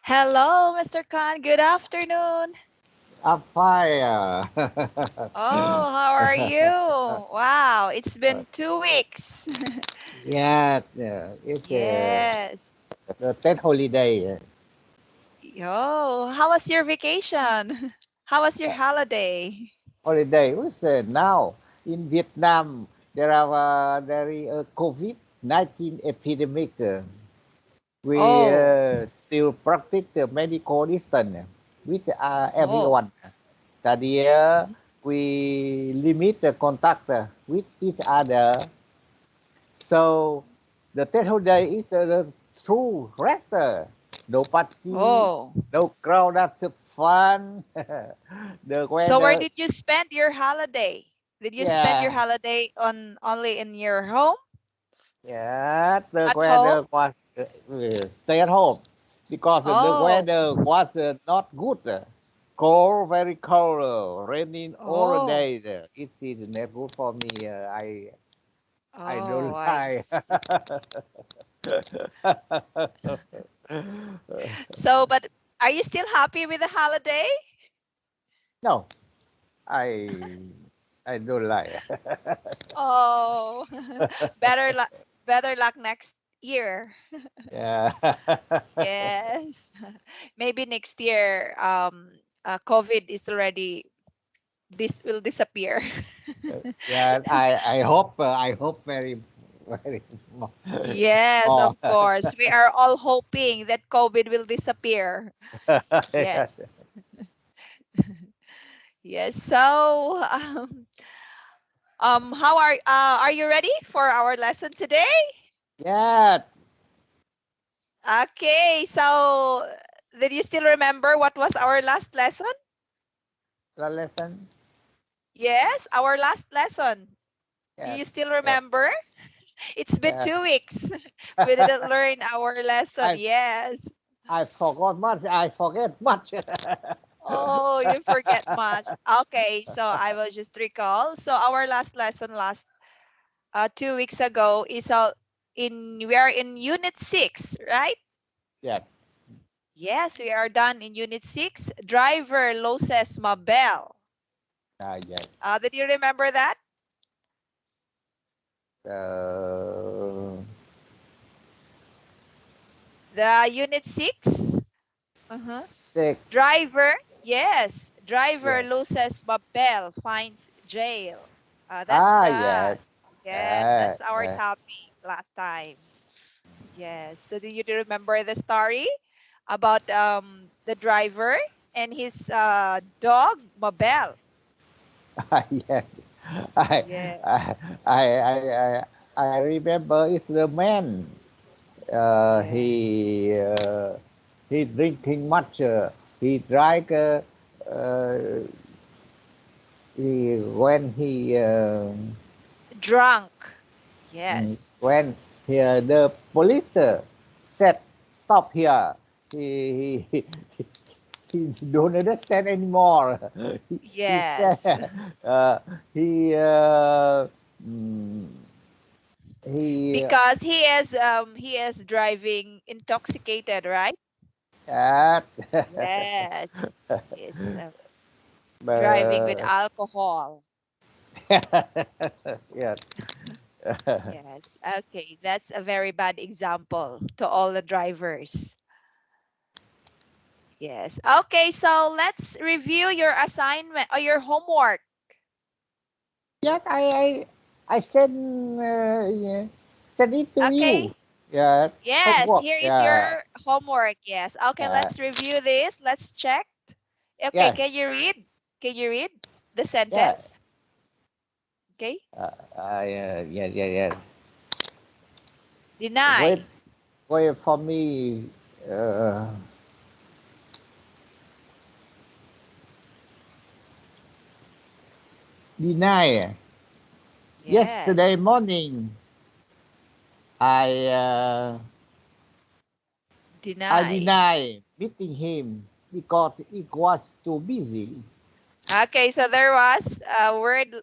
Hello, Mr. Khan. Good afternoon. I'm fine. Oh, how are you? Wow, it's been 2 weeks. Yeah, it's Yes. the 10th holiday. Oh, how was your vacation? How was your holiday? Holiday was now in Vietnam. There is a COVID-19 epidemic. We Oh, still practice the medical distance with oh, everyone. That year we limit the contact with each other. So the third holiday is a true rest. No party, oh. no crowd. That's fun. The So where weather, did you spend your holiday? Did you spend your yeah, holiday on only in your home? yeah. The At home? weather was stay at home because the Oh, weather was not good. Cold, very cold, raining all the oh, day. It is not good for me. I oh, don't I like. see. So, but are you still happy with the holiday? No, I I don't like. Oh, better luck, better luck next year. Yeah. Yes. Maybe next year, COVID is already, this will disappear. Yeah, I hope very more. Yes, more. of course. We are all hoping that COVID will disappear. Yes. Yes. Yes. So, are you ready for our lesson today? Yeah, Okay. So, did you still remember what was our last lesson? the lesson. Yes, our last lesson. Do Yeah, you still yeah, remember? It's been yeah. 2 weeks. We didn't learn our lesson. I Yes. I forgot much. I forget much. Oh, you forget much. Okay, so I will just recall. So our last lesson last 2 weeks ago is in we are in unit 6, right? Yeah. Yes, we are done in unit 6. Driver loses mabel. Yeah. Did you remember that? Uh, The unit 6? Uh-huh. Sick. Driver, yes, driver Yes. loses mabel, finds jail. That's Ah, the yes. Yes, that's our Yeah. topic last time. Yes. So do you remember the story about the driver and his dog Mabel? Yes. I, Yeah. I, I remember it's the man. Yeah. He drinking much. He drank. Uh, when he Drunk. Yes. when the police said stop here. He he don't understand anymore. He Yes. said he mm, he Because he is driving intoxicated, right? uh, Yes. He's driving with uh, alcohol. yes. Yes. Okay. That's a very bad example to all the drivers. Yes. Okay. So let's review your assignment or your homework. Yes, I send yeah, send it to Okay. you. Yeah, Yes. homework. Here is Yeah, your homework. Yes. Okay. uh, Let's review this. Let's check. Okay. yes, Can you read? Can you read the yeah. sentence? Okay. Yes. Wait, Deny. wait for me. Uh, Deny. Yesterday Yes. morning, I uh, I Deny. deny meeting him because it was too busy. Okay. So there was a word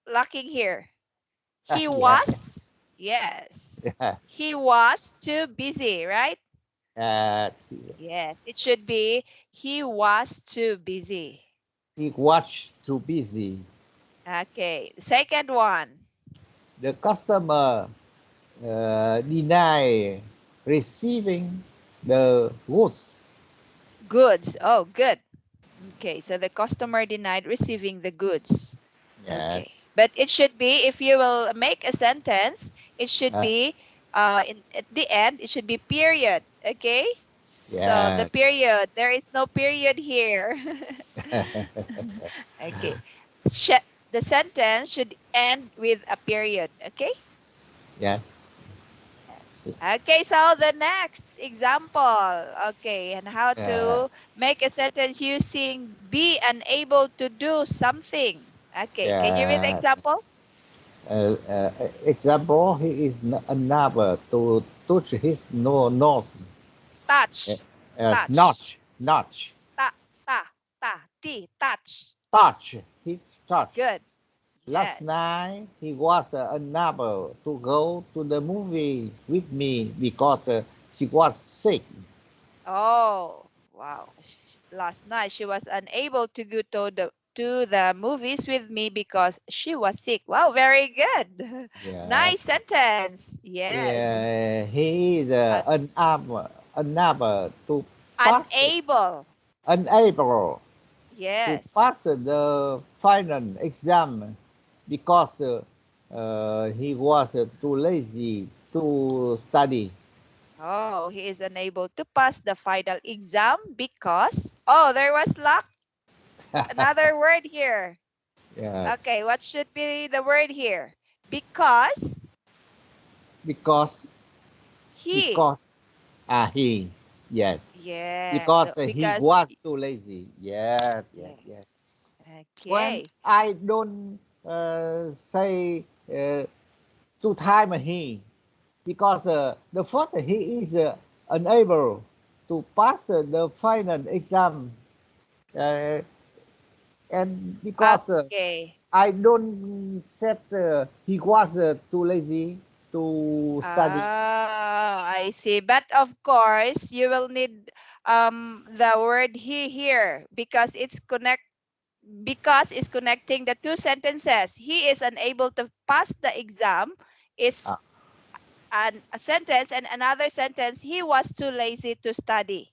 lacking here. He Yeah, was. Yes. yeah, He was too busy, right? Uh, Yes, it should be he was too busy. he was too busy. Okay, second one. The customer deny receiving the goods. Goods. Oh, good. Okay, so the customer denied receiving the goods. Yes. Okay, but it should be, if you will make a sentence, it should Uh, be at the end, it should be period. Okay, so the yeah. period, there is no period here. Okay, the sentence should end with a period. Okay. yeah. Yes. Okay, so the next example. Okay, and how Uh, to make a sentence using be unable to do something. Okay, can you read the yeah. example? Example, he is unable to touch his nose. Touch. Touch. Notch. Notch. Ta, ta, touch. Touch. He touch. Good. Last Yes. night, he was unable to go to the movie with me because she was sick. Oh, wow. Last night she was unable to go to the movies with me because she was sick. Wow, very good. Yeah. Nice sentence. Yes. He is Uh, unable to pass, unable. unable to Yes. pass the final exam because he was too lazy to study. Oh, he is unable to pass the final exam because, oh, there was luck. Another word here. Yeah, Okay, what should be the word here? Because because he. because he, yes, Yes. because So he because was too lazy. Yes, yes, yes. yes. When Okay. I don't say two time he, because the first he is unable to pass the final exam, uh, and because Okay. I don't said he was too lazy to study. I see. But of course, you will need the word he here because it's connecting the two sentences. He is unable to pass the exam is Ah, a sentence, and another sentence, he was too lazy to study.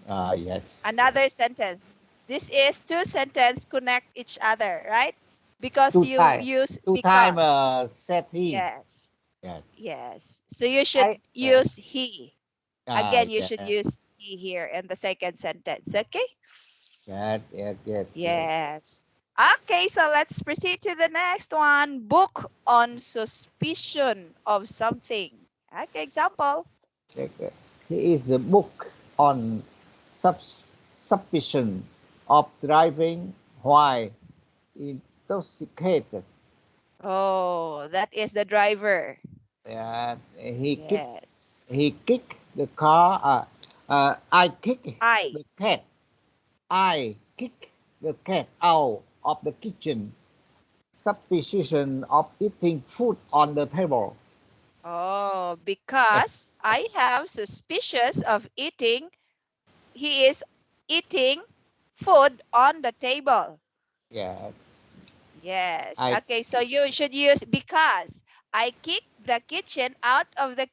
yes, yes. Another sentence. This is two sentence connect each other, right? Because Two you time, use two time because. said he. Yes. Yes, Yes. So you I. should use he. Again, you should Yeah, use he here in the second sentence. Okay? yes, yes, yes, yes. Yes. Okay, so let's proceed to the next one. Book on suspicion of something. Okay, example. Okay. He is a book on subs- suspicion of driving while intoxicated. Oh, that is the driver. Yes. He kicked the car. I kick I. the cat. I kick the cat out of the kitchen. Suspicion of eating food on the table. Oh, because I have suspicious of eating. He is eating food on the table. Yeah, Yes. I Okay, so you should use because I kicked the kitchen out of the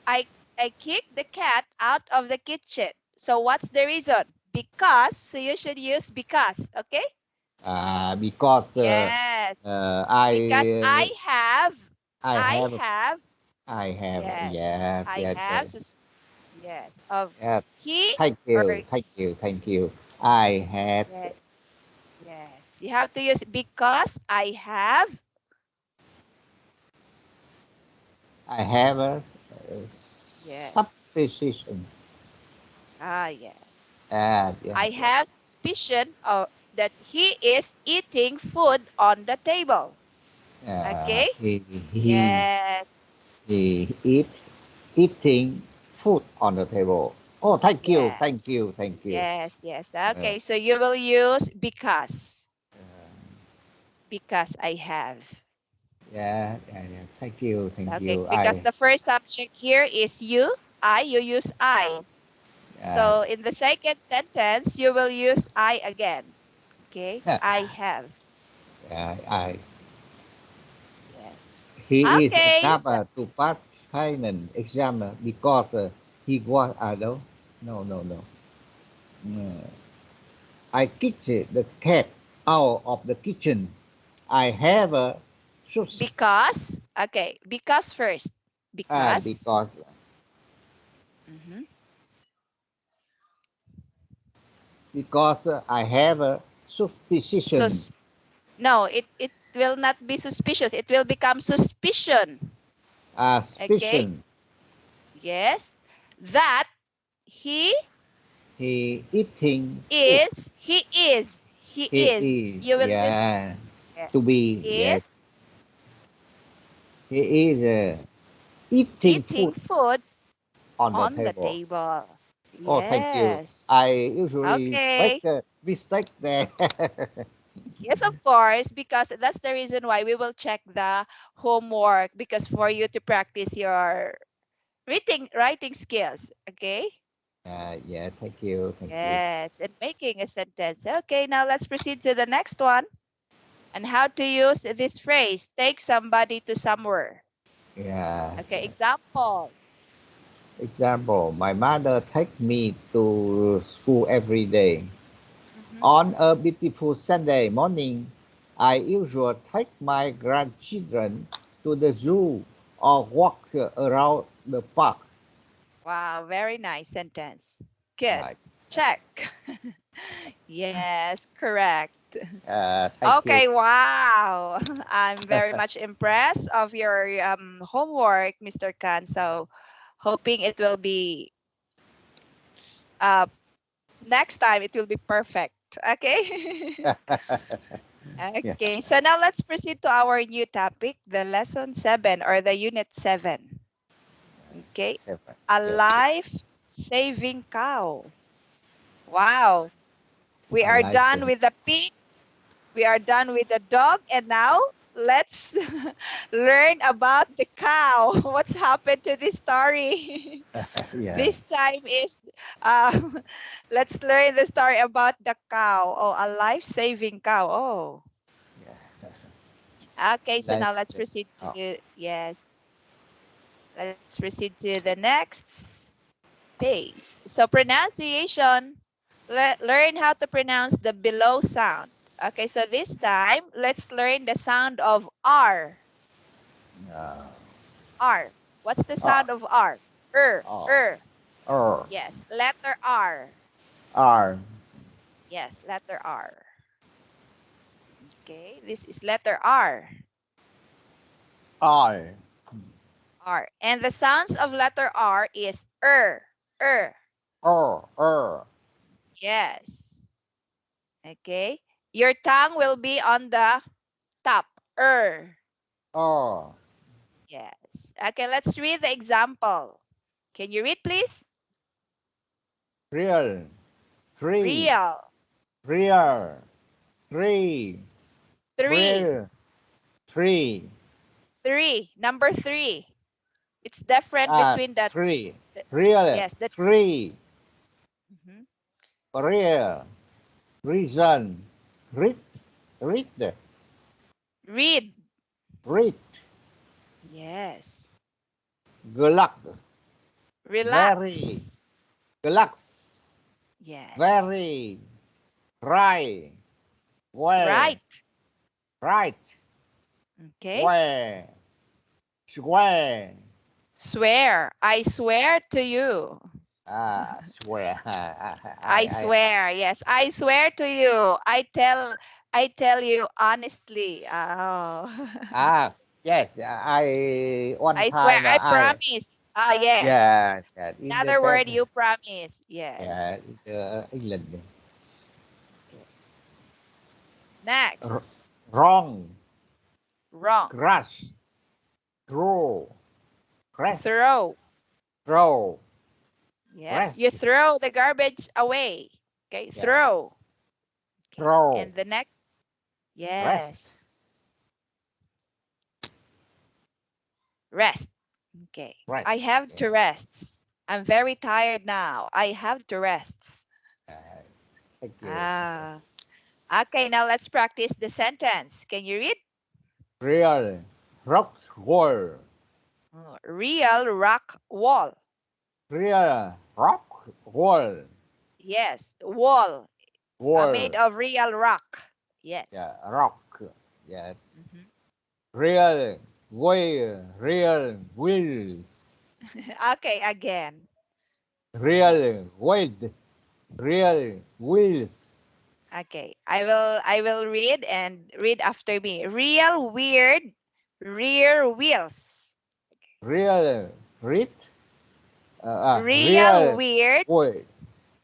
I I kicked the cat out of the kitchen. So what's the reason? Because. So you should use because. Okay? because Yes. Because I I I have have I have yes. yes I yes have yes. yes of Yes. he Thank or you, thank you, thank you. I had yes. Yes. You have to use because I have. I have a Yes. supposition. Yes. Yes, I yes. have suspicion of that he is eating food on the table. Uh, Okay? he he Yes. he eating food on the table. Oh, thank you, thank Yes. you, thank you. Yes, yes. Uh, Okay, so you will use because. Because I have. yeah, yeah, yeah. Thank you, thank Okay, you. because I the first subject here is you. I, you use I. So in the second sentence, you will use I again. Okay, I have. I. Yes. He is Okay. enough to pass final exam because he was no, no. Uh, I kicked the cat out of the kitchen. I have a Because, okay, because first. Because. because Mhm. I have a suspicion. Sus no, it will not be suspicious. It will become suspicion. Okay. Suspicion. Yes. That he He eating food. is. He is. He He is. is You will use yeah yeah, to be yes. is He is eating eating food food on the on the table. table. Oh, thank you. Yes. I usually make Okay. a mistake there. Yes, of course, because that's the reason why we will check the homework because for you to practice your writing skills. Okay. Yeah, thank you, thank you. Yes, and making a sentence. Okay, now let's proceed to the next one. And how to use this phrase, take somebody to somewhere. Yeah. Okay, example. Example, my mother take me to school every day. Mhm. On a beautiful Sunday morning, I usually take my grandchildren to the zoo or walk around the park. Wow, very nice sentence. Good. Uh, Check. Yes, correct. Thank you. Okay, wow. I'm very much impressed of your homework, Mr. Khan. So hoping it will be uh next time it will be perfect. Okay. Yeah, Okay, so now let's proceed to our new topic, the lesson 7 or the unit 7. Okay, seven. a Yes, life-saving cow. Wow, we I are like done it. with the pig, we are done with the dog, and now let's learn about the cow. What's happened to this story? Yeah, This time is, uh, let's learn the story about the cow. Oh, a life-saving cow. Oh. yeah. Okay, so Like now let's it. proceed Oh, to, yes, let's proceed to the next page. So pronunciation, learn how to pronounce the below sound. Okay, so this time, let's learn the sound of R. uh, R. What's the R, sound of R? R, R, Yes, letter R. R, Yes, letter R. Okay, this is letter R. R, R. And the sounds of letter R is er. R, Yes. Okay. Your tongue will be on the top. R. Yes. Okay, let's read the example. Can you read, please? Real, three, Real. real, three, Three. real, three, Three. Number three. It's different between that. three, real, Yes, that. three, Mhm. real, reason, read, read, Read. read, Yes. galak, very, Relax. relax, Yes. very, right, well, Right. right, Okay. well, square, Swear. I swear to you. swear, I I, swear, yes, I swear to you. I tell you honestly. Oh. yes, I one I swear, time I I promise. Ah, yes. yeah, yeah in the Another test word, you promise. yeah Yes. in the England Okay. R- Next. wrong, Wrong. crush, throw, crest, Throw. throw, Yes. rest, You throw the garbage away. Okay. yeah, Throw. Okay. throw, And the next. rest, Yes. Rest. Okay. rest, I have yeah, to rest. I'm very tired now. I have to rest. Uh, thank you. Ah. Okay, now let's practice the sentence. Can you read? Real rock wall. Oh, real rock wall. Real rock wall. Yes, wall. Made Wall. of real rock. Yeah, Yes. rock. Yeah. Mhm. Real way. Real wheels. Okay, again. Real weight. Real wheels. Okay, I will read and read after me. Real weird rear wheels. Real rit. Real Real weird way.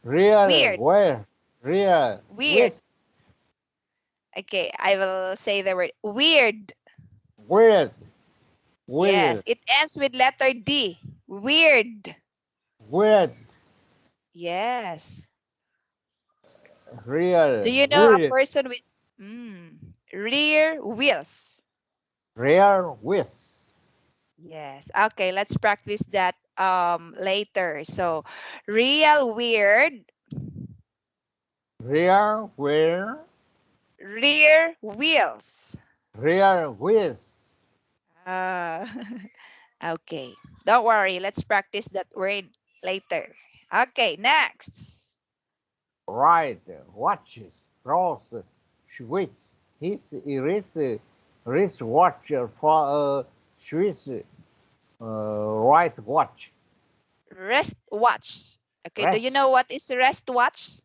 Real weird where. Real weird. with. Okay, I will say the word weird. Weird. Yes, Weird. it ends with letter D. Weird. Weird. Yes. Do Real you know a wheel. person with rear wheels? Real with. Yes. Okay, let's practice that later. So, real weird Real where. rear wheels. Real with. Uh, okay. Don't worry. Let's practice that word later. Okay, next. Right. Watches. Cross. Switch. His wristwatch for a Swiss right watch. Rest watch. Okay, do you Rest know what is rest watch?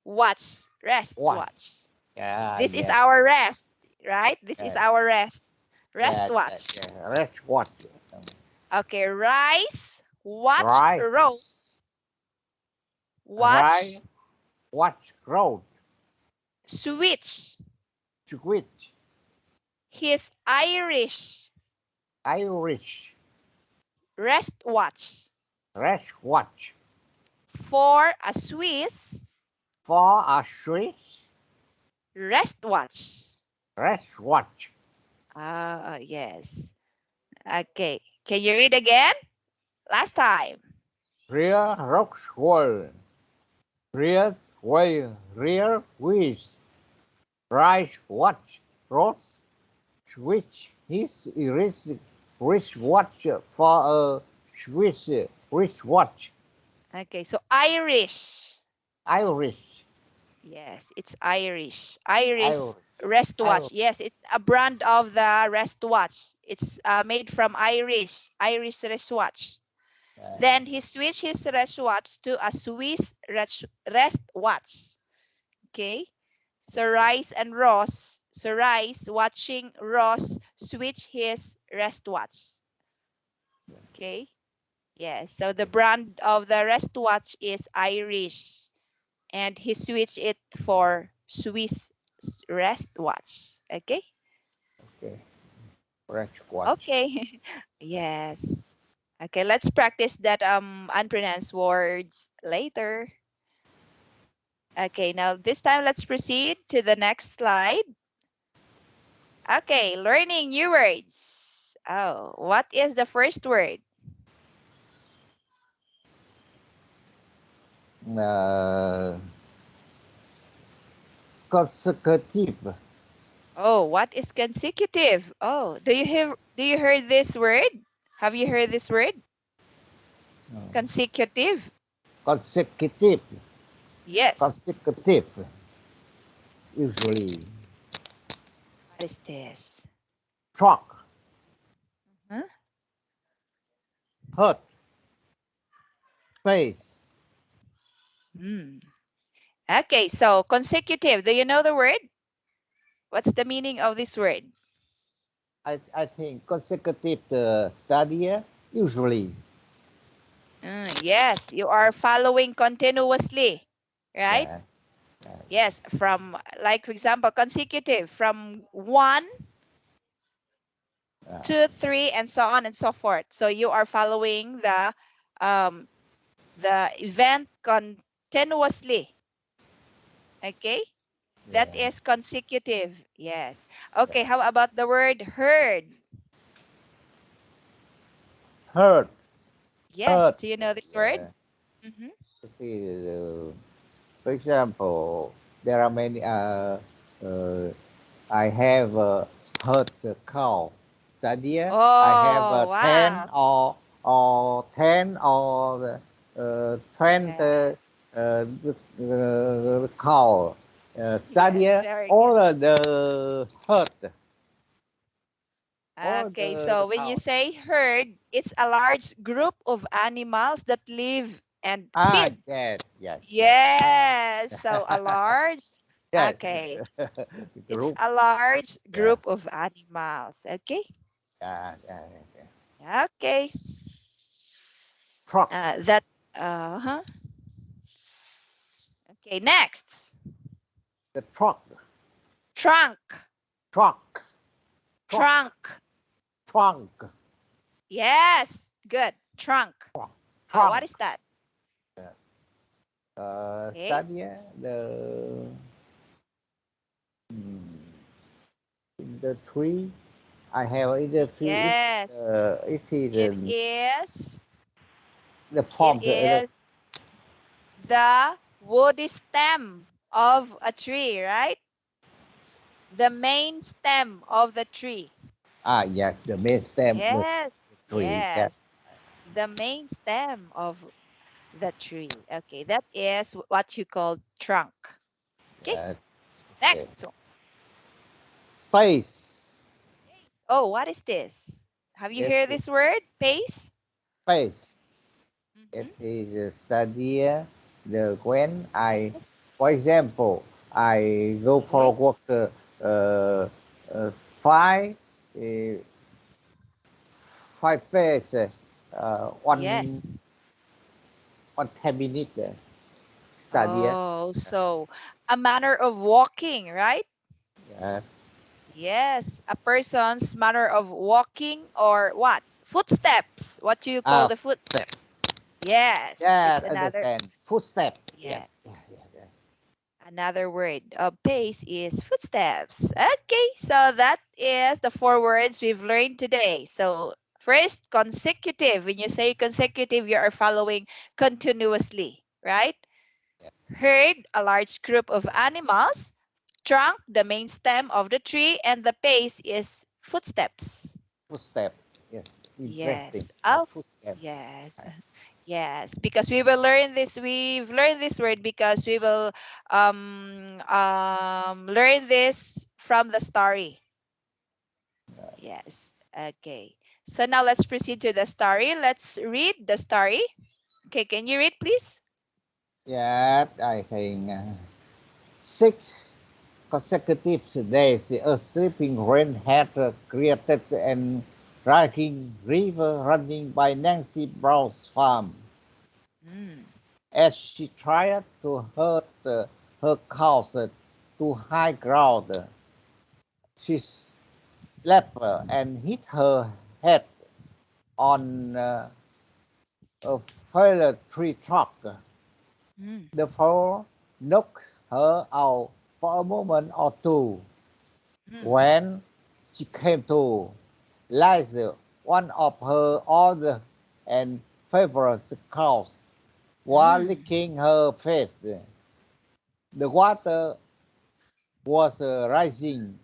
Watch, rest watch. watch. Yeah, This is yeah, our rest, right? This is yeah, our rest. Rest yeah, watch. yeah. Rest watch. Okay, rise, watch, Right. rose, Right. watch, Watch road. switch. Switch. He's Irish. Irish. Rest watch. Rest watch. For a Swiss, For a Swiss. rest watch. Rest watch. Ah, yes. Okay. Can you read again? Last time. Rear rocks wall. Rear way. Rear wheels. Right watch. Rose. Switch. His wrist watch for a Swiss wrist watch. Okay, so Irish. Irish. Yes, it's Irish. Irish Irish. wristwatch. Irish. Yes, it's a brand of the wristwatch. It's made from Irish wristwatch. Then he switched his wristwatch to a Swiss wristwatch. Okay. So Rice and Ross. So Rice watching Ross switch his wristwatch. Okay. Yes. So the brand of the wristwatch is Irish, and he switched it for Swiss wristwatch. Okay. Okay. Rest watch. Okay. Yes. Okay. Let's practice that unpronounced words later. Okay. Now this time let's proceed to the next slide. Okay. Learning new words. Oh, what is the first word? Uh, Consecutive. Oh, what is consecutive? Oh, do you heard this word? Have you heard this word? Consecutive. Consecutive. Yes. Consecutive. Usually. What is this? Truck. Huh? Hurt. Face. Hmm. Okay, so consecutive. Do you know the word? What's the meaning of this word? I think consecutive study usually. Yes, you are following continuously, right? Yeah. Yes, from like for example, consecutive from 1, Uh, 2, 3, and so on and so forth. So you are following um, the event continuously. Okay, that yeah. is consecutive. Yes. Okay, how about the word heard? Hurt. Yes. Hurt. Do you know this word? Yeah. Mm-hmm. See, for example, there are many. I have hurt the cow. The idea I have Oh, ten wow. or 20 Yes. cow. Yes. Study Very good. all the hurt, all Okay. the So when you cow. say herd, it's a large group of animals that live and Ah, feed. yes, yes, yes. Yes. So a large. Yes, Okay. the It's group. a large Yeah, group of animals. Okay. yeah, yeah, yeah. Okay. Truck, That. Uh-huh. Okay. Next. the truck, Trunk. truck, truck, Trunk. trunk, Yes. Good. Trunk. truck, What trunk. is that? Yeah. Okay. Study mm, the tree. I have in the tree. Yes. It is It is. the It form. is the woody stem of a tree, right? The main stem of the tree. Yes, the main stem of the Yes. tree. Yes, Yes. The main stem of the tree. Okay, that is what you call trunk. Okay, yes. Okay. next one. Face, Pace. Oh, what is this? Have you it heard is this word? Pace? face. It Mm-hmm. is study the when I, Yes. for example, I go for a Okay. walk uh, uh, five uh, 5 pace Yes. on 10 minutes study. Oh, so a manner of walking, right? Uh, Yes, a person's manner of walking or what? Footsteps. What do you call the Footstep. footsteps? Yes, Yeah, it's another. understand. Footstep. Yeah, Yeah, yeah, yeah, yeah. another word of pace is footsteps. Okay, so that is the four words we've learned today. So first, consecutive. When you say consecutive, you are following continuously, right? Herd, a large group of animals. Trunk, the main stem of the tree, and the pace is footsteps. Footstep. Yeah, interesting. Yes. Yeah, Oh, footstep. yes. Yes, because we will learn this. We've learned this word because we will learn this from the story. Yes. Okay. So now let's proceed to the story. Let's read the story. Okay, can you read, please? Yeah, I think 6 consecutive days a sweeping rain had created an raging river running by Nancy Brown's farm. Mm. As she tried to herd her cows to high ground, she slept and hit her head on a fallen tree trunk. Mm. The fall knocked her out for a moment or two. Mm. When she came to, Liza, one of her older and favorite cows, was Mm. licking her face. The water was rising.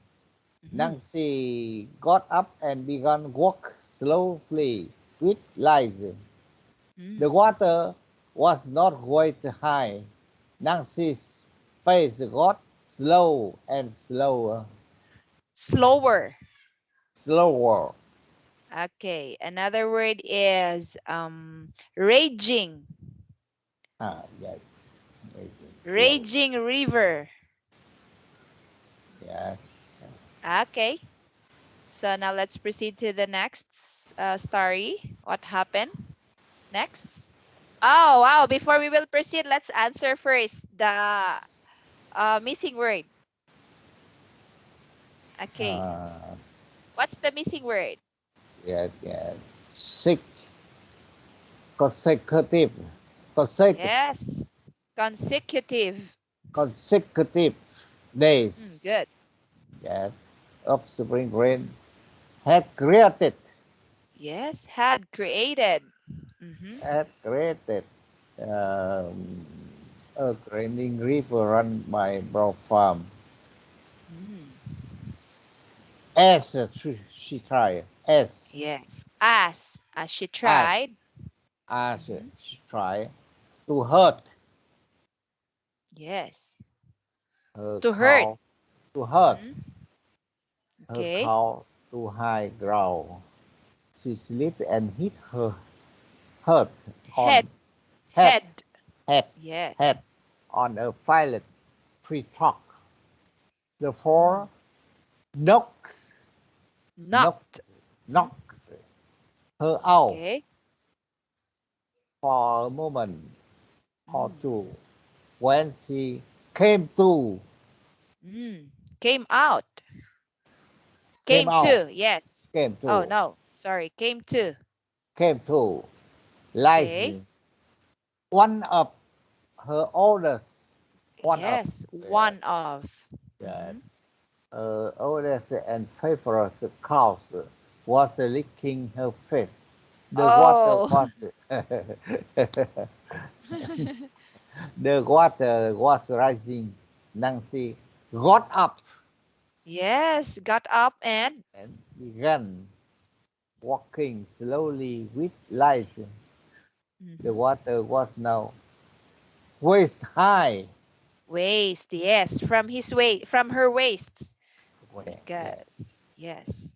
Mhm. Nancy got up and began walk slowly with Liza. The Mm. water was not quite high. Nancy's pace got slow and slower, Slower. slower. Okay, another word is raging. Yes, slow. Raging river. Yeah. Okay, so now let's proceed to the next story. What happened next? Oh, wow. Before we will proceed, let's answer first the missing word. Okay, Uh, what's the missing word? yeah, yeah. Six consecutive, consecutive, Yes, consecutive. consecutive days. Good. Yeah, of spring rain had created Yes, had created. Mm-hmm. had created um, a grinding river run by broad farm. Mm. As she tried, Yes. As she as tried. as Mm-hmm. she tried to hurt Yes. her To hurt. cow, to hurt Mm-hmm. her Okay. cow to high ground. She slipped and hit her head on Head. head Head. head Yes. head on a violet tree trunk. The Mm. four knocked knocked Knocked. Mm-hmm. knocked her out Okay. for a moment or Mm. two. When she came to, Mm. Came out. came Came out, to. Yes. came Oh, to, no. Sorry. Came to. came to, Okay. Lizzie, one of her oldest, one of, Yes. yeah, One of. yeah, Mm-hmm. oldest and favorite cows was licking her face. The water Oh. was, the water was rising. Nancy got up Yes. Got up and and began walking slowly with Liza. The mm-hmm. water was now waist high. Waist. Yes. From his waist. From her waist. Yeah. Because. Yes.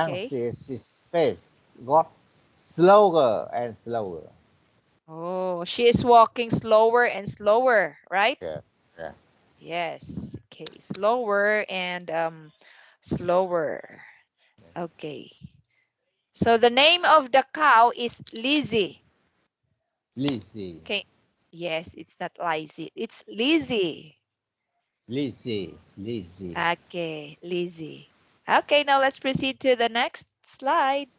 Okay. Nancy's face got slower and slower. Oh, she is walking slower and slower, right? Yeah, yeah. Yes. Okay. Slower and slower. Okay. So the name of the cow is Lizzie. Lizzie, Okay. Yes, it's not Lizzie. It's Lizzie. Lizzie. Okay, Lizzie. Okay, now let's proceed to the next slide.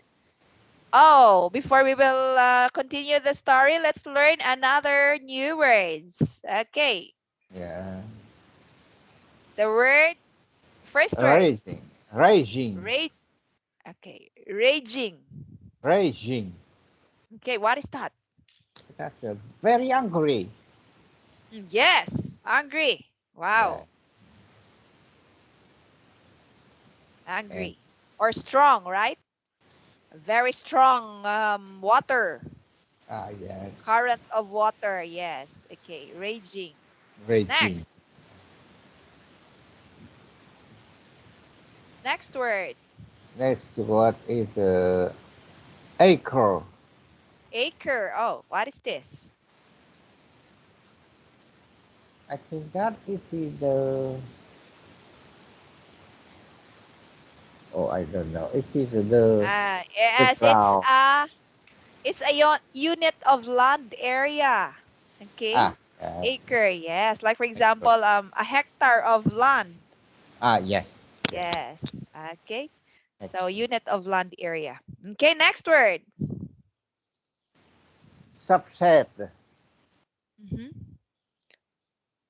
Oh, before we will continue the story, let's learn another new words. Okay, Yeah. the word, first word, Raging, raging, rage. Okay, raging. raging. Okay, what is that? That's a very angry. Yes, angry. Yeah. Wow, And angry. Or strong, right? Very strong water, yeah, current of water. Yes. Okay, raging. raging. Next. Next word. Next word is acre. Acre. Oh, what is this? I think that it is the. Oh, I don't know. It is the Yes, ground. it's a unit of land area. Okay. Ah, uh, Acre. Yes. Like for example, acre. a hectare of land. Ah, yes, yes. Yes. Okay. So Hectare. unit of land area. Okay. Next word. Subset, Mhm.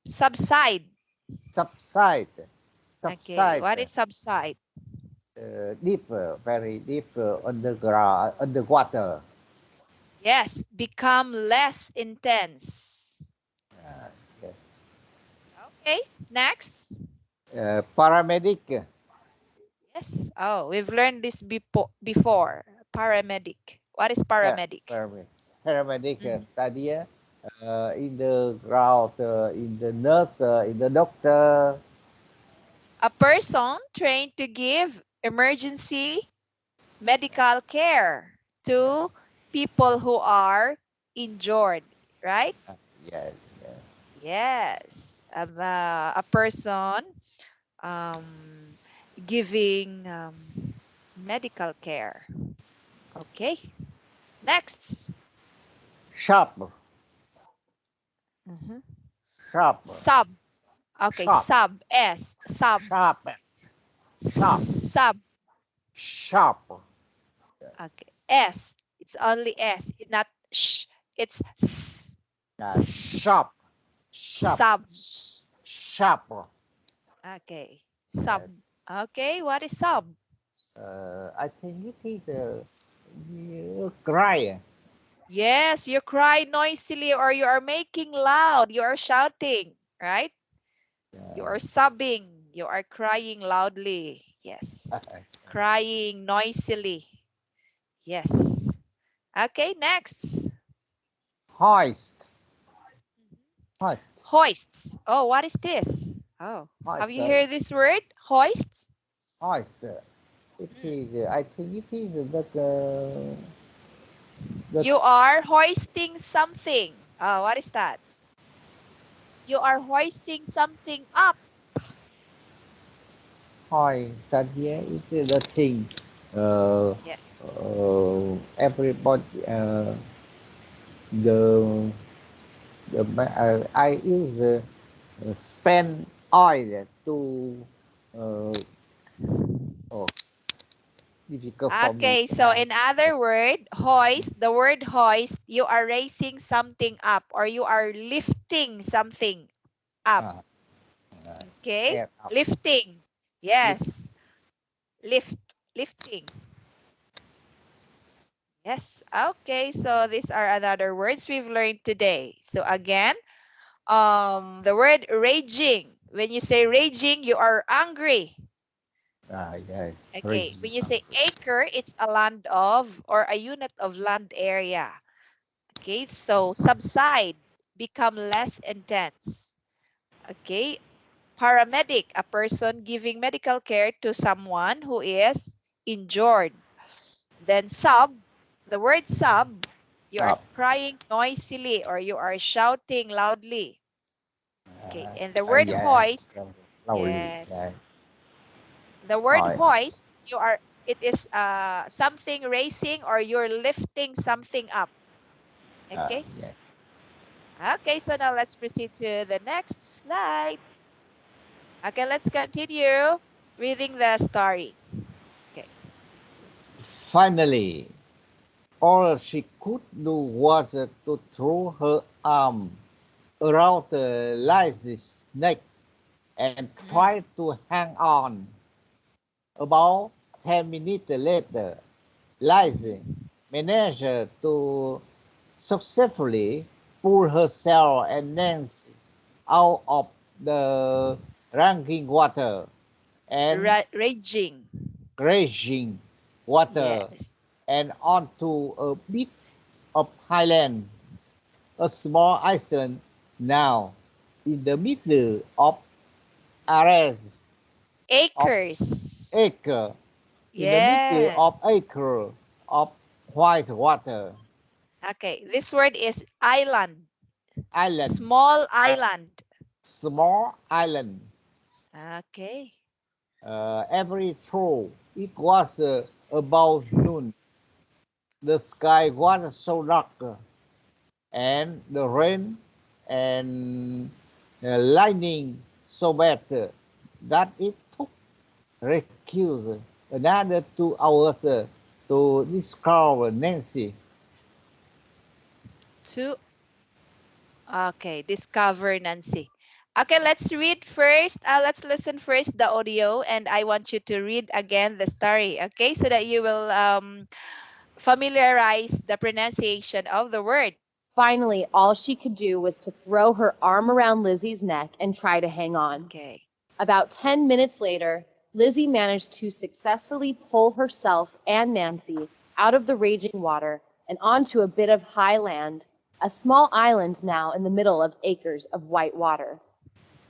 Subside. subside, Okay. subside. What is subside? Deep, very deep underground, underwater. Yes. Become less intense. Yes. Okay. Next. Paramedic. Yes. Oh, we've learned this before. Paramedic. What is paramedic? Paramedic. Paramedic Mhm. study in the ground, in the nurse, in the doctor. A person trained to give emergency medical care Yeah. to people who are injured, right? Uh, yes, yes. Yes. A person um, giving medical care. Okay. Next. Sharp, Mhm. sharp, Sub. Okay. sharp, Sub. S. Sub. sharp, sharp, Sub. sharp. Okay. S. It's only S, not sh. It's s. S. Sharp, sharp, Sub. sharp. Okay. Uh, Sub. Okay. What is sub? I think it is cry. Yes, you cry noisily or you are making loud. You are shouting, right? You are sobbing. You are crying loudly. Yes. Crying noisily. Yes. Okay, next. Hoist. Hoist. Hoists. Oh, what is this? Oh, have Hoist. you heard this word? Hoists? Hoist. It Mm. is. I think it is the You are hoisting something. Oh, what is that? You are hoisting something up. hoist. That here is the thing. Uh, Yeah. Everybody. The I use spend oil to oh, difficult for me Okay, to so pronounce. in other word, hoist, the word hoist, you are raising something up or you are lifting something up. Uh, uh, Okay? air up, Lifting. lift Yes. Lift. Lifting. Yes. Okay, so these are another words we've learned today. So again, the word raging. When you say raging, you are angry. yeah, Okay. raging When you say hungry. acre, it's a land of or a unit of land area. Okay, so subside, become less intense. Okay, paramedic, a person giving medical care to someone who is injured. Then sub, the word sub, you are Up, crying noisily or you are shouting loudly. Okay, and the word yeah, hoist, slowly, yes, yeah, the word hoi, hoist, it is something raising or you're lifting something up. Okay. yeah. Okay, so now let's proceed to the next slide. Okay, let's continue reading the story. Okay. Finally, all she could do was to throw her arm around the lizard's neck and try Mm. to hang on. About 10 minutes later, Liza Mhm. managed to successfully pull herself and Nancy out of the ranking water and Raging. raging water Yes. and onto a bit of highland, a small island now in the middle of areas of Acres. acre, in the middle of Yes. acre of white water, Okay, this word is island. island, Small island. small island. Okay. Every throw, it was about noon. The sky was so dark, and the rain and lightning so bad that it took rescues another 2 hours to discover Nancy. Two. Okay, discover Nancy. Okay, let's read first. Let's listen first the audio, and I want you to read again the story. Okay, so that you will familiarize the pronunciation of the word. Finally, all she could do was to throw her arm around Lizzie's neck and try to hang on. Okay. About 10 minutes later, Lizzie managed to successfully pull herself and Nancy out of the raging water and onto a bit of high land, a small island now in the middle of acres of white water.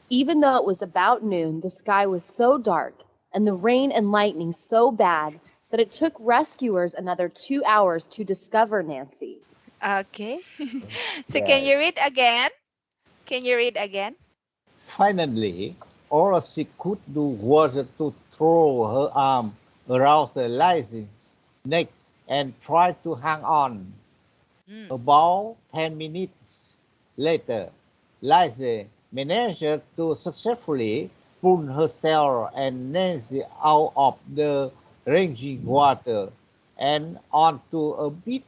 Even though it was about noon, the sky was so dark and the rain and lightning so bad that it took rescuers another 2 hours to discover Nancy. Okay. So can Yes. you read again? Can you read again? Finally, all she could do was to throw her arm around the lion's neck and try to hang on. Mm. About 10 minutes later, Liza managed to successfully pull herself and Nancy out of the raging water and onto a bit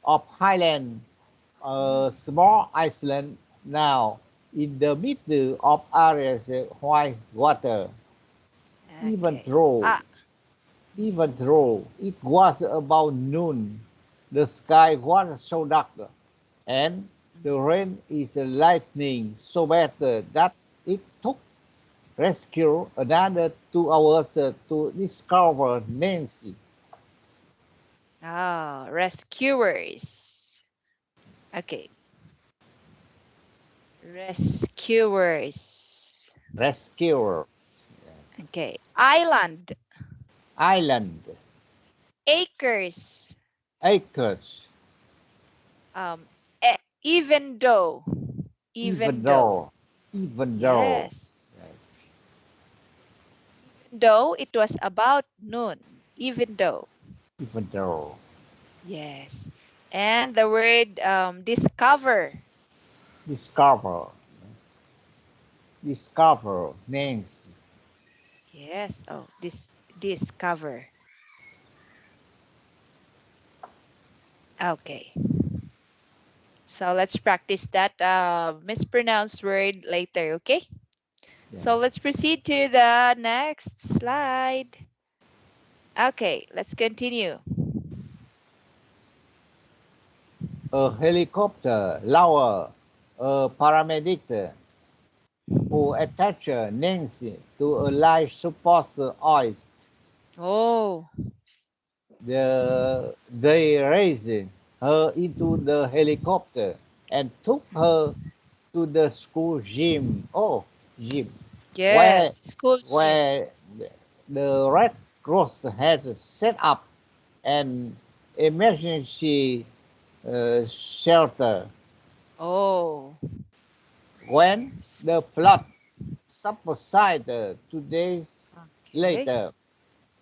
of highland, a Mm. small island now in the middle of areas white water. Even Okay. though, Ah, even though it was about noon, The sky was so dark, and the rain is lightning so bad that it took rescue another 2 hours to discover Nancy. Ah, rescuers. Okay, rescuers. Rescuer, Okay, island. island, Acres. acres, Um, even though. even Even though. though, even though, Yes. Even though it was about noon. Even though. even though, Yes. And the word discover. discover, discover Nancy. Yes. Oh, discover. Okay. So let's practice that mispronounced word later, okay? Yeah. So let's proceed to the next slide. Okay, let's continue. A helicopter lower a paramedic who attached Nancy to a life support hoist. Oh, They raised her into the helicopter and took her to the school gym. Oh, gym, where yes, school gym. where the Red Cross has set up an emergency shelter. Oh, When the s- flood subsided 2 days okay, later,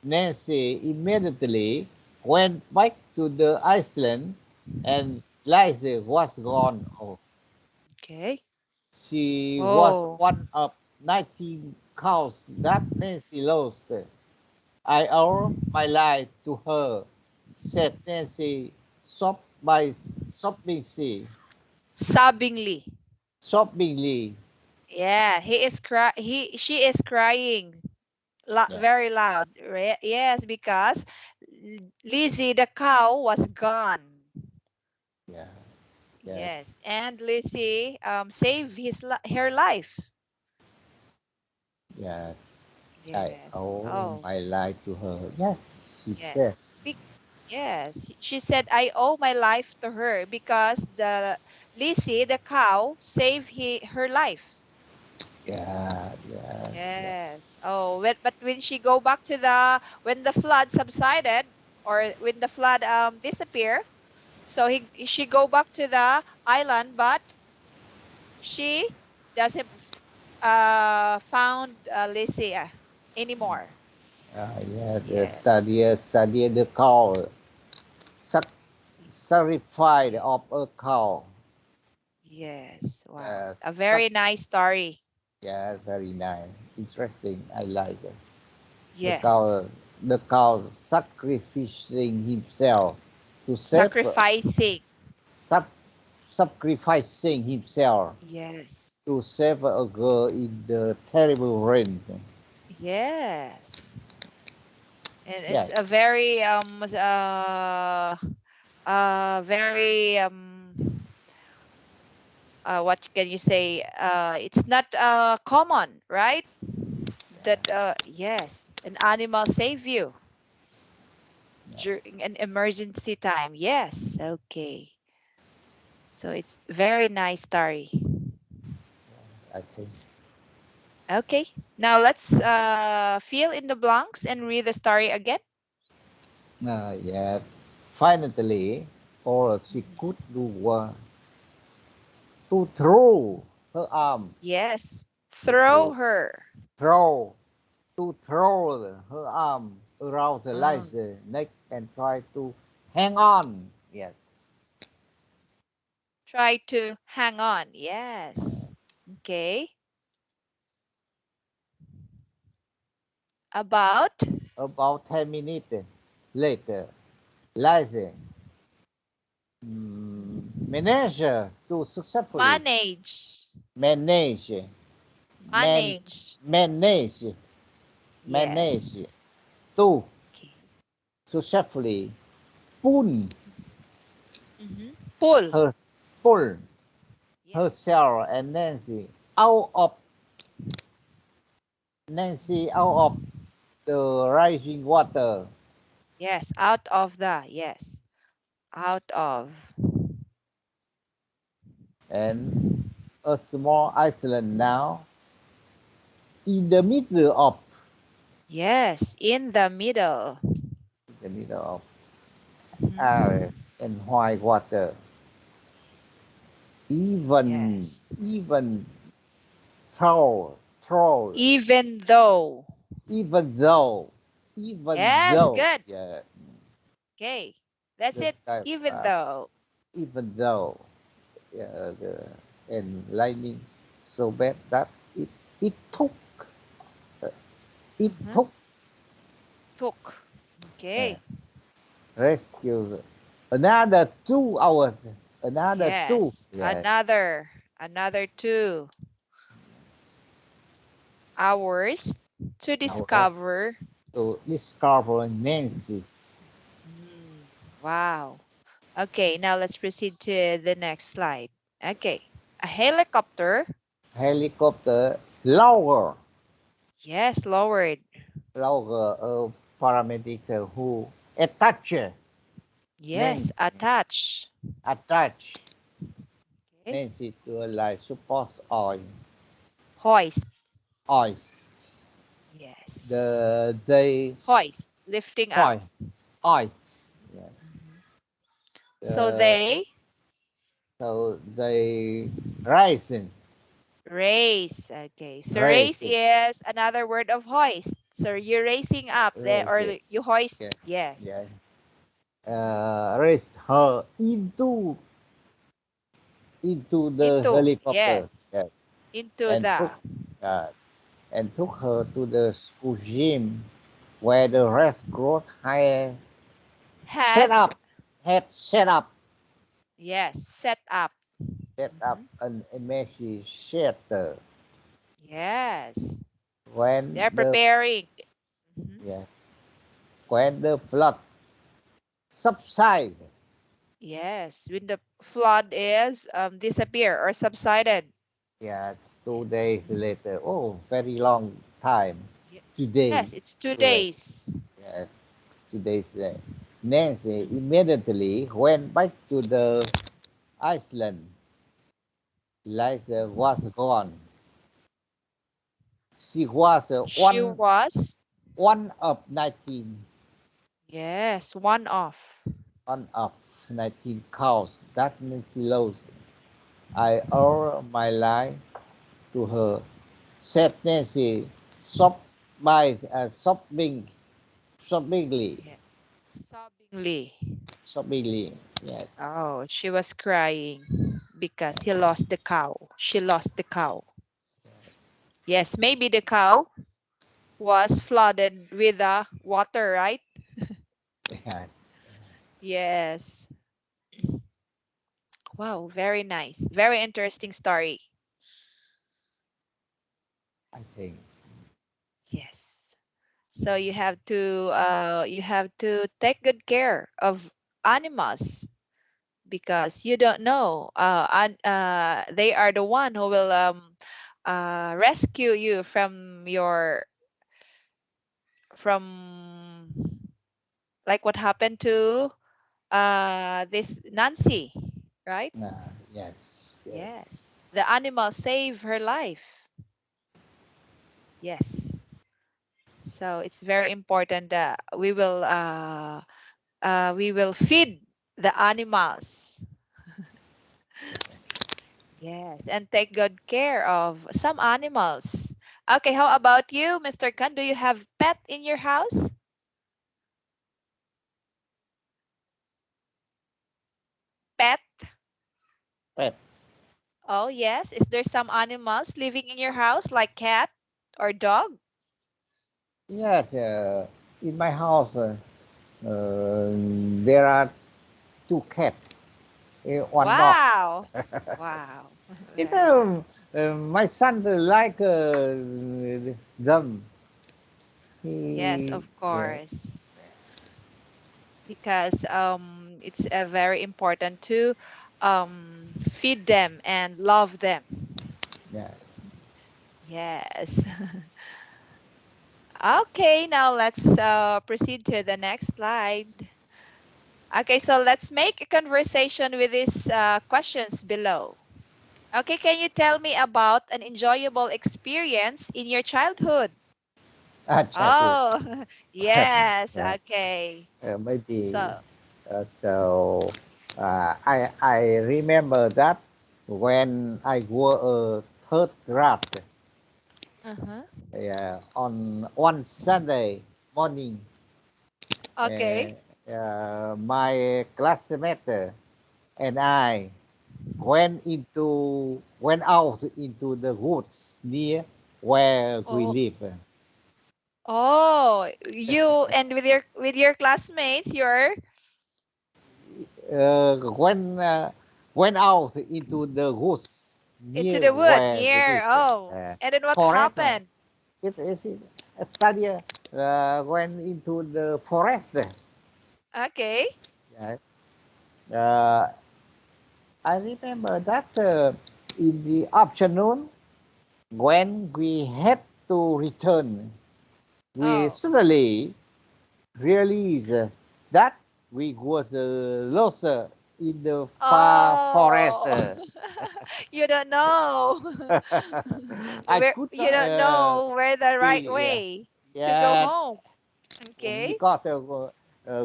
Nancy immediately went back to the island and Liza was gone. Oh, okay. she was Oh, one of 19 cows that Nancy lost. I owe my life to her, said Nancy, sob by sobbingly. sobbingly. Sobbingly. Yeah, she is crying Yeah, very loud. Yes, because Lizzie the cow was gone. yeah, yeah, Yes, and Lizzie saved her life. yeah. I Yes. owe Oh, my life to her. Yes, she said. yes. Yes. She said, I owe my life to her because the Lizzie, the cow, saved her life. Yeah, yeah, yeah. Yes. Oh, but when she go back to when the flood subsided or when the flood disappear, so she go back to the island, but she doesn't found Lizzie anymore. Yeah, the Yes. study the cow, sac- sacrifice of a cow. Yes. Wow. Uh, A sac- very nice story. yeah, very nice, interesting. I like it. The Yes. cow, the cow sacrificing himself to save, Sacrificing. sub, sacrificing himself Yes. to save a girl in the terrible rain. Yes. And Yeah, it's a very very what can you say? It's not common, right? yeah, That yes, an animal save you yeah, during an emergency time. Yes. Okay. So it's very nice story. I think. Okay. Now let's fill in the blanks and read the story again. Yeah, finally, all she Mhm. could do was to throw her arm, Yes. to Throw throw, her. throw, to throw her arm around Mm. Eliza's neck and try to hang on. Yes, Try to hang on. Yes. Okay. About about 10 minutes later, Eliza managed to successfully manage. manage, man, Manage. manage, Yes. manage to Okay. successfully pull Pull. her pull Yes. herself and Nancy out of the rising water, Yes. Out of the. Yes. Out of. and a small island now in the middle of Yes. In the middle. the middle of Mhm. air and white water. Even Yes. even troll troll Even though. even though even Yes. though Good. yeah Okay. That's the it. sky Even though. even though the and lightning so bad that it took uh, it Mhm. took Took. uh, Okay. rescue another 2 hours, another two, Yes. yeah, Another 2 hours to hours discover. to discover Nancy. Wow. Okay, now let's proceed to the next slide. Okay. A helicopter. Helicopter lower Yes, lowered. a paramedic who attach Yes, Nancy attach. attach Okay. Nancy to a life support Hoist. ice. Yes. The they Hoist. Lifting up. hoist ice. Yeah. Mhm. So The they so they rising raise. Okay. So raise rising is another word of hoist. So you're raising up there or rising. you hoist. Yeah. Yes. Yeah. Raise her into the Into. helicopter. Yes. Yeah. Into And the took uh, and took her to the school gym where the rest growth set had. up had Yes. Set up. set up Mhm. an emergency shelter Yes. when They're the preparing. Mhm. yeah, when the flood subsided. Yes. When the flood is disappear or subsided. Yeah, two Yes. days later. Oh, very long time. Ye- Today, Yes, it's two 2 days. days. Yeah, 2 days. Nancy immediately went back to the Iceland. Eliza Mhm. was gone. She was She was, one of 19, yes, one off. one of 19 cows that Nancy lost. I owe my life to her, said Nancy, sob by sobbingly, Yeah. Sobbingly. sobbingly. Yes, Oh, she was crying because he lost the cow. She lost the cow. Yes, maybe the cow was flooded with the water, right? yeah, Yes. Wow, very nice. Very interesting story. I think. Yes. So you have to take good care of animals because you don't know and they are the one who will rescue you from your from like what happened to this Nancy, right? Yes, yes. Yes. The animal saved her life. Yes. So it's very important that we will feed the animals. Yes, and take good care of some animals. Okay, how about you, Mr. Khan? Do you have pet in your house? Pet? Pet. Oh, yes. Is there some animals living in your house like cat or dog? Yes, in my house there are two cats, one dog. Wow. Wow. It's Very nice. my son like them. Yes, He of yeah, course. Because It's very important to feed them and love them. Yeah. Yes. Okay, now let's proceed to the next slide. Okay, so let's make a conversation with these questions below. Okay, can you tell me about an enjoyable experience in your childhood? Childhood. Oh, yes. Yeah. Okay. Maybe. So, So I remember that when I was a third grade, uh-huh. on one Sunday morning, Okay. my classmate and I went out into the woods near where we Oh, live. oh, you and with your classmates, you're Went out into the woods into near the wood where we near. live. Oh, Uh, and then what Forest. happened? It a study went into the forest. Okay. Uh, uh, I remember that in the afternoon when we had to return, we Oh. suddenly realized that we was lost in the far forest. Oh. You don't know. I Where could you not don't know where the right see. way to go Yeah, home. Okay. because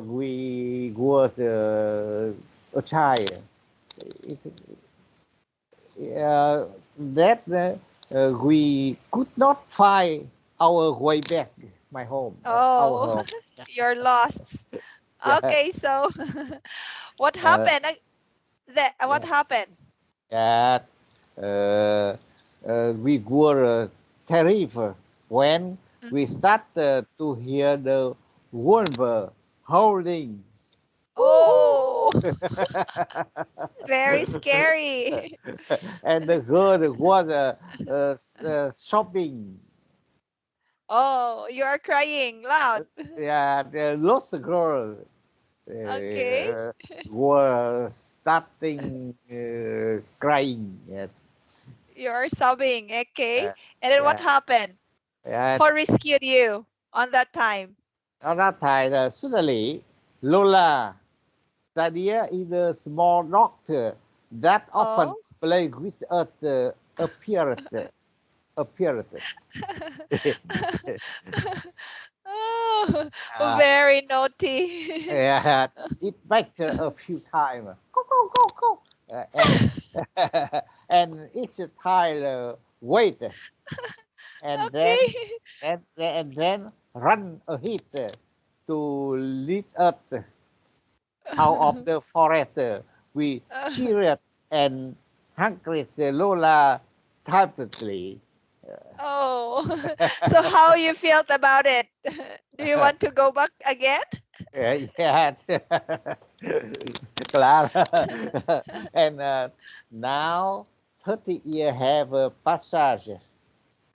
we was a child. It, that we could not find our way back, my home, our Oh, home. you're lost. Yeah, Okay, so what uh, happened? What yeah. happened? That we were terrified when we Mhm. started to hear the wolf howling. Oh, very scary. And the girl was shopping. Oh, you are crying loud. Yeah, the lost girl Okay, was starting crying. you are sobbing. Okay, Uh, and then what yeah, happened? yeah. Who rescued you on that time? At that time, suddenly, Lola, Sadia is a small doctor that often Oh. play with us, appeared. Oh, uh, very naughty. yeah, it backed her a few times. Go, go, go, go. And and each time wait and then Okay. and then run ahead to lead us out of the forest. We cheered and hungry Lola tightly. Oh, so how you felt about it? Do you want to go back again? Yes, Clara. And now 30 years have passed.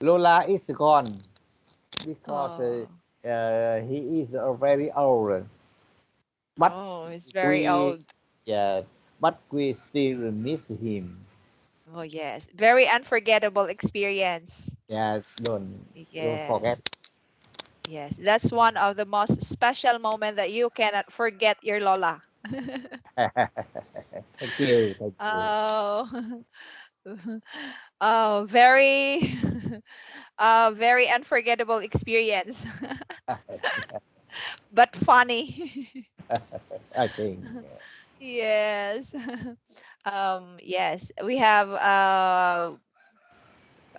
Lola is gone because Oh, he is very old. But oh, it's very we, old. yeah, but we still miss him. Oh, yes. Very unforgettable experience. Yes, don't Yes. forget. Yes. That's one of the most special moment that you cannot forget your Lola. Thank you, thank you. Oh, oh, very unforgettable experience, but funny. I think. Yes. Yes, we have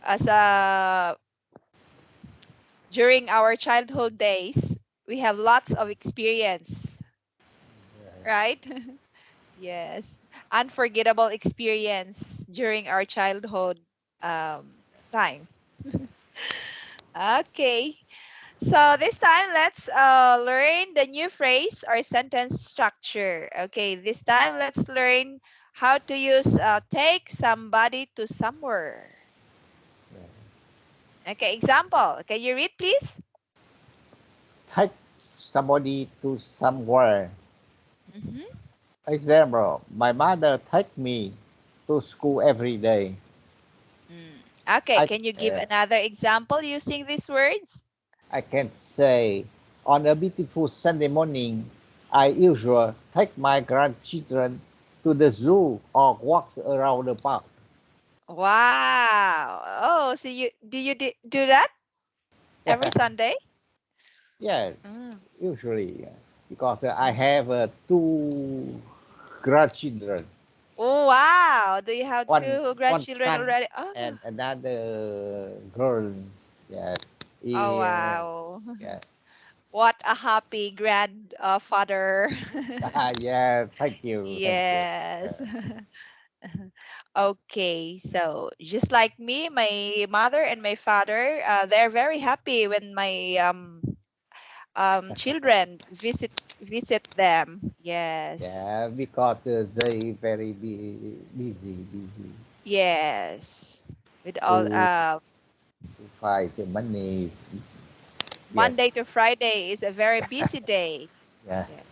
as a during our childhood days, we have lots of experience, right? Yes. Unforgettable experience during our childhood time. Okay. So this time, let's learn the new phrase or sentence structure. Okay, this time let's learn how to use take somebody to somewhere. Okay, example. Can you read, please? Take somebody to somewhere. Mm-hmm. Example, my mother take me to school every day. Mm. Okay, I can you give uh, another example using these words? I can say on a beautiful Sunday morning, I usually take my grandchildren to the zoo or walk around the park. Wow. Oh, so do that every Sunday? Yeah, Mm. usually because I Mm. have two grandchildren, Oh, wow. Do you have one two one grandchildren son already? Oh, and another girl. Yeah, oh yeah, wow. yeah. What a happy grandfather. Yeah. Thank you, thank you. Yes. Okay, so just like me, my mother and my father, they're very happy when my children visit them. Yes. Yeah, because they very busy Yes. With all to find the money. Yes, Monday to Friday is a very busy day. yeah. Yes.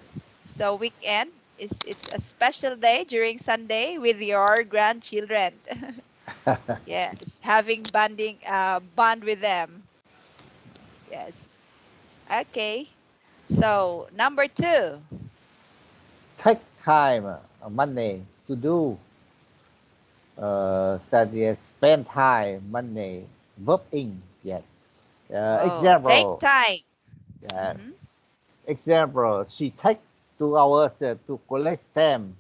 So weekend is it's a special day during Sunday with your grandchildren. Yes, having bond with them. Yes. Okay. So number two. Take time, money to do. Study, spend time, money, verb in. Yes. Oh, take Example. time. Yeah. Mm-hmm. Example. She take 2 hours to collect stamp.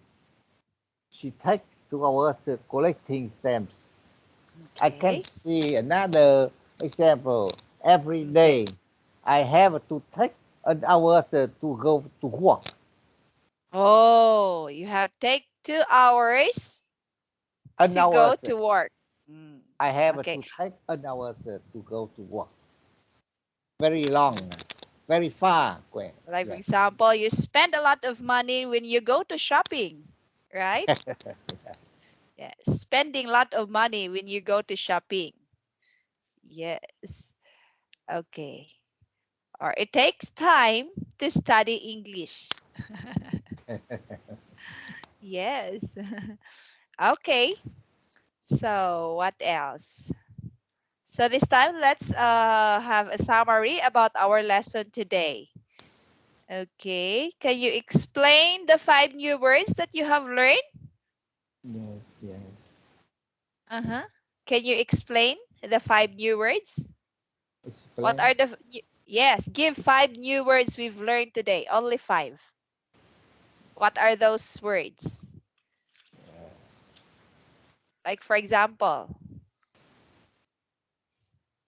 She take 2 hours collecting stamps. I can Okay. see another example. Every Okay. day, I have to take an hour to go to work. Oh, you have take 2 hours An to go hour, to work. Mm. I have Okay. to take an hour to go to work. Very long, very far. Like for Yes. example, you spend a lot of money when you go to shopping, right? Yeah, spending a lot of money when you go to shopping. Yes. Okay. Or it takes time to study English. Yes. Okay. So what else? So this time let's have a summary about our lesson today. Okay. Can you explain the 5 new words that you have learned? Yes, yes. Uh-huh. Can you explain the 5 new words? What Explain. are the yes, give 5 new words we've learned today. Only five. What are those words? Like for example,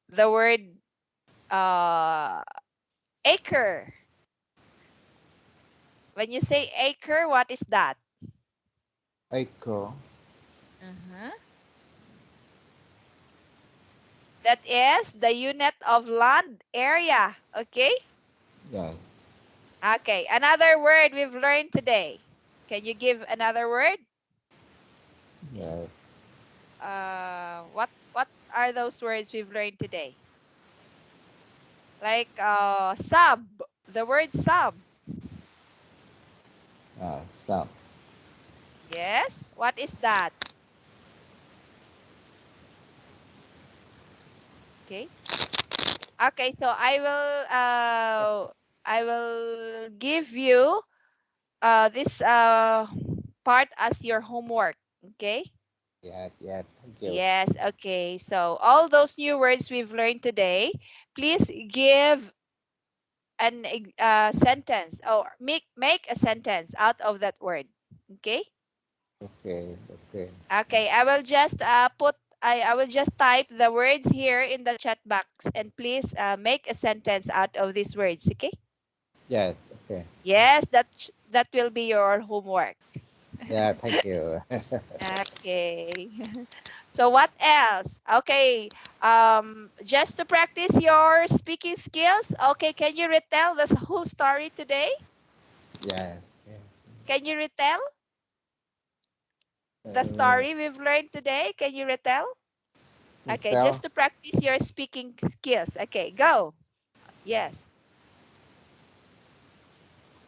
the word uh acre. When you say acre, what is that? Echo. Uh-huh. That is the unit of land area. Okay? Yes, Okay. Another word we've learned today. Can you give another word? Is yes. what are those words we've learned today? Like sub. The word sub. Some. Yes. What is that? Okay. Okay, so I will give you this part as your homework. Okay? Yes, yes. Thank you. Yes, okay. So all those new words we've learned today, please give an sentence or make a sentence out of that word. Okay? Okay, okay. Okay, I will just type the words here in the chat box and please make a sentence out of these words, okay? Yes, okay. Yes, that will be your homework. Yeah, thank you. Okay. So what else? Okay. Just to practice your speaking skills. Okay, can you retell this whole story today? Yes, yes. Can you retell the Uh, story we've learned today? Can you retell? you Okay, just tell. to practice your speaking skills. Okay, go. Yes.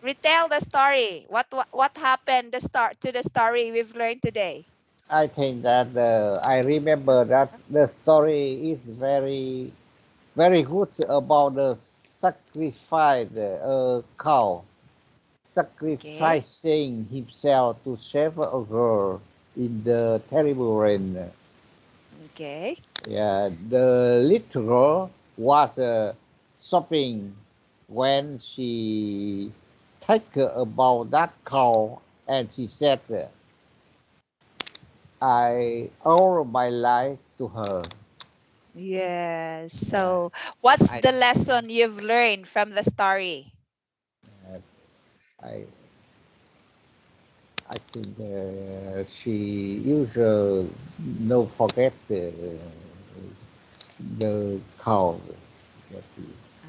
Retell the story. What happened to the story we've learned today? I think that I remember that the story is very good about the sacrifice cow Okay. sacrificing himself to save a girl in the terrible rain. Okay. Yeah, the little girl was shopping when she think about that cow, and she said, "I owe my life to her." Yes. Yeah, So, what's I the lesson you've learned from the story? uh, I I think she usually no forget the cow. That Uh,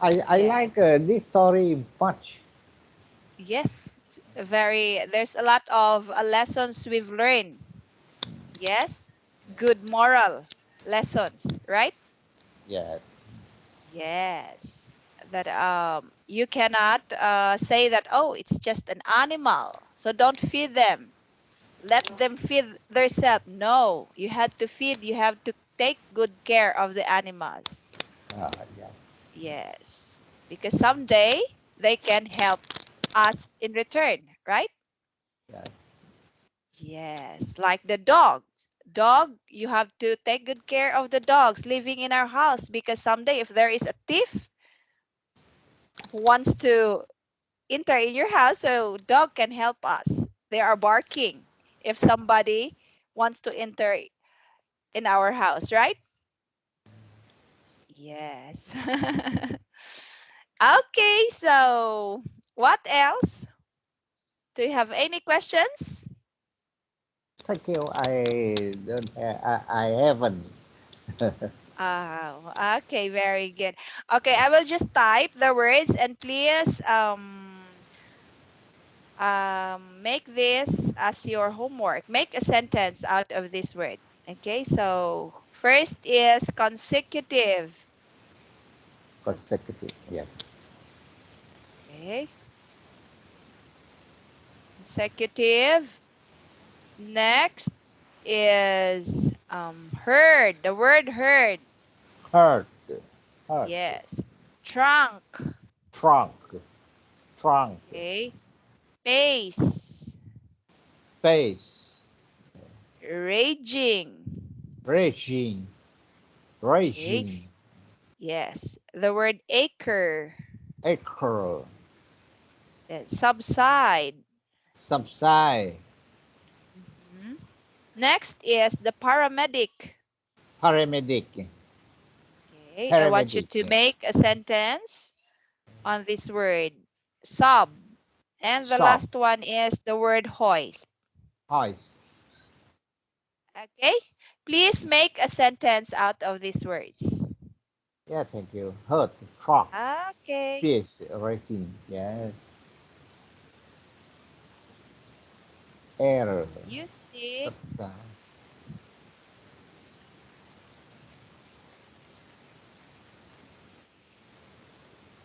I like yes. this story much. Yes. There's a lot of lessons we've learned. Yes. Good moral lessons, right? Yeah, Yes. That you cannot say that, oh, it's just an animal, so don't feed them. Let them feed themselves. No, you have to feed, you have to take good care of the animals. yeah, Yes. Because someday they can help us in return, right? yeah, Yes. Like the dogs. Dog, you have to take good care of the dogs living in our house because someday if there is a thief who wants to enter in your house, so dog can help us. They are barking if somebody wants to enter in our house, right? Yes. Okay, so what else? Do you have any questions? thank you. I don't. I haven't. Oh, okay, very good. Okay, I will just type the words and please make this as your homework. Make a sentence out of this word. Okay, so first is consecutive. Consecutive. Yeah, Okay, consecutive. Next is heard. The word heard. heart, heart, Yes. Trunk. trunk, trunk, Okay. Pace. face, Raging. raging, Okay. raging, Yes. The word acre. acre, Then subside. subside, Mhm. Next is the paramedic. paramedic, Okay. I want you paramedic, to make a sentence on this word. Sub. And the shop, last one is the word hoist. hoist. Okay. Please make a sentence out of these words. Yeah, thank you. Hurt, truck, Okay. fish, raging. Yeah, air, You see. subside.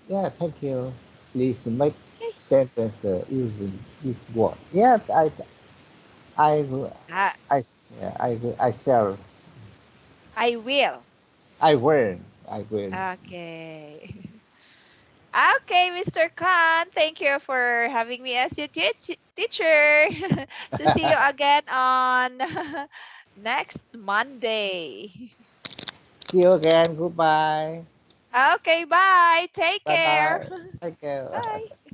Yeah, thank you. Please make Okay. sentence using this word. Yeah, I, Ah, I, yeah, I shall, I will. I will, I will. Okay. Okay, Mr. Khan, thank you for having me as your teacher. So see you again on next Monday. See you again. Goodbye. Okay, bye. Take Bye care. bye. Thank you. Bye.